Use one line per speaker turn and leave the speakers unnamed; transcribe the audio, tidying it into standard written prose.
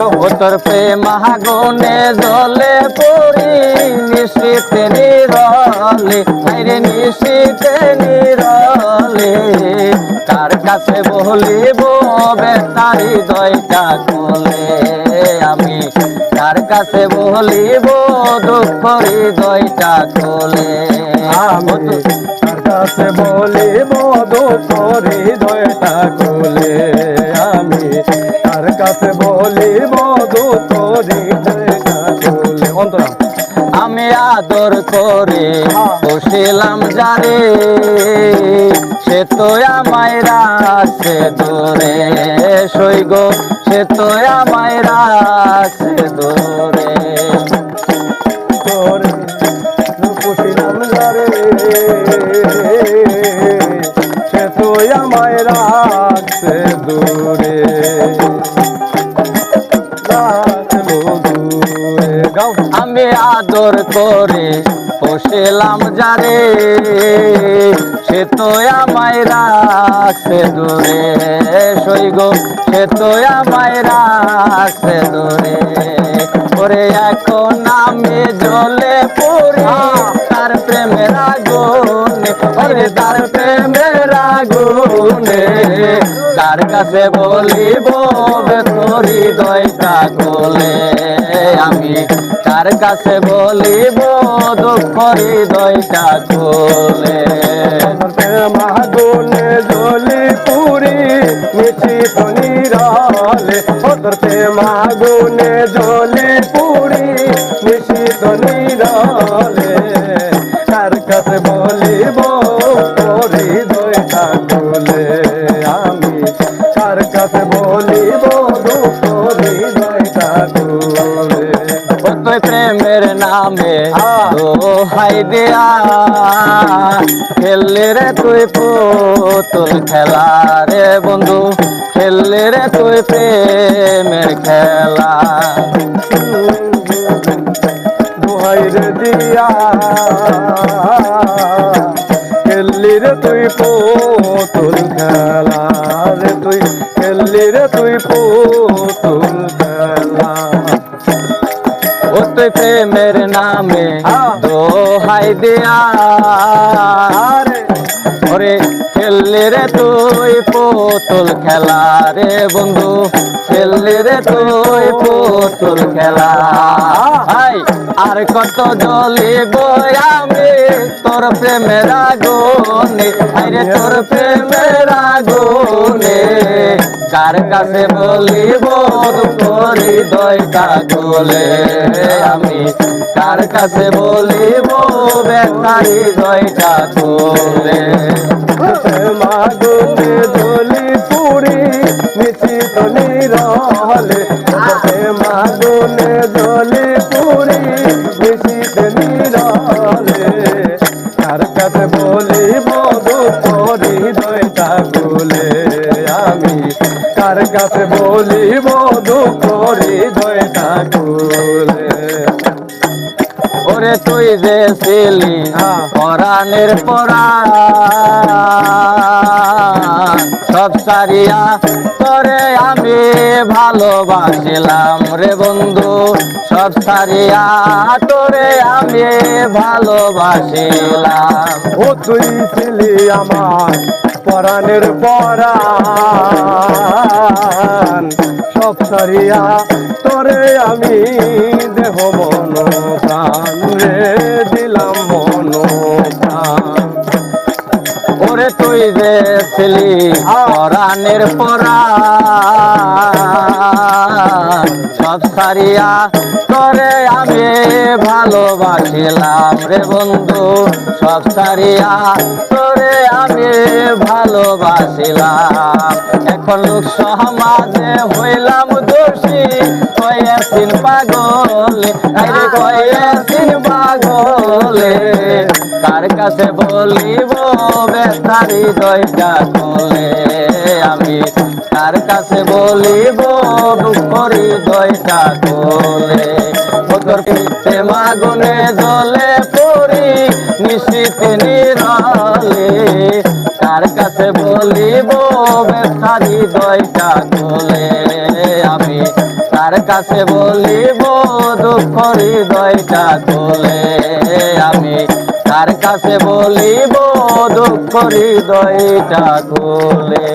তোর প্রেম আগুনে জ্বলে পড়ি নিশীতে নিরলে, আরে নিশীতে নিরলে। কার কাছে বলিব বেতার হৃদয়টা খুলে, আমি কার কাছে বলিব দুঃখ হৃদয়টা খুলে।
আমি কার কাছে বলিব দুঃখ হৃদয়টা খুলে, আমি কার কাছে বলিব দুঃখ হৃদয়টা খুলে। অন্তরা
আমি আদর করে বসিলাম যারে, সে তো আমায় রাখছে দূরে সইগ, সে তো আমায় রাখছে দূরে।
তোরে বসিলাম যারে, সে তো আমায় রাখছে দূরে,
আমি আদর করে বসিলাম যারে, সে তো আমায় রাখছে দূরে সইগ, সে তো আমায় রাখছে দূরে। ওরে এখন আমি জ্বলে পড়ি তার প্রেমের আগুনে, ওরে তার প্রেমের আগুনে। কার কাছে বলিব তোর হৃদয়টা খুলে, আমি কার কাছে বলিব দুঃখ হৃদয়টা খুলে।
মাগুনে জ্বলি পুরি নিশীত নিরলে, তোর মাগুনে জ্বলি পুরি নিশীত নিরলে। কার কাছে বলিব তোর হৃদয়টা খুলে, আমি কার কাছে বলিব দুঃখ হৃদয়টা খুলে।
তুই প্রেমের নামে দোহাই দেয়া খেললে রে তুই পুতুল খেলা রে বন্ধু, খেললে রে তুই প্রেমের খেলা।
দোহাই রে দিয়া খেললি রে তুই পুতুল খেলা রে, তুই খেললি রে তুই পুতুল খেলা।
ও তুই প্রেমের নামে দোহাই দেয়া ওরে খেললে রে তুই পুতুল খেলা রে বন্ধু, খেললে রে তুই পুতুল খেলা। আর কত জ্বলিব আমি তোর প্রেমের আগুনে, আরে তোর প্রেমের আগুনে। কার কাছে বলিব তোর হৃদয়টা খুলে, আমি কার কাছে বলিব বেতার হৃদয়টা খুলে।
মাগুনে জ্বলি পুরি নিশীত নিরলে, মাগুনে জ্বলি পুরি নিশীত নিরলে। কার কাছে বলিব দুঃখ হৃদয়টা খুলে, আমি কার কাছে বলিব দুঃখ হৃদয়টা খুলে।
ওরে তুই যে ছিলি পরাণের পরাণ, সব সারিয়া তোরে আমি ভালোবাসিলাম রে বন্ধু, সব সারিয়া তোরে আমি ভালোবাসিলাম।
ও তুই ছিলি আমার পরাণের পরাণ, সব সারিয়া তোরে আমি দেহ মন প্রাণ রে দিলাম মন প্রাণ।
ওরে তুই যে ছিলি পরাণের পরাণ, সব সারিয়া তোরে আমি ভালোবাসিলাম রে বন্ধু, সব সারিয়া তোরে আমি ভালোবাসিলাম। এখন লোক সমাজে হইলাম দোষী, কয়েছিন পাগলে, আরে কয়েছিন পাগলে। কার কাছে বলিব বেতার হৃদয়টা খুলে, আমি কার কাছে বলিব দুঃখ হৃদয়টা খুলে। তোর প্রেম আগুনে জ্বলে পড়ি নিশীত নিরলে, কার কাছে বলিব বেতার হৃদয়টা খুলে, আমি কার কাছে বলিব দুঃখ হৃদয়টা খুলে, আমি কার কাছে বলিব দুঃখ হৃদয়টা খুলে।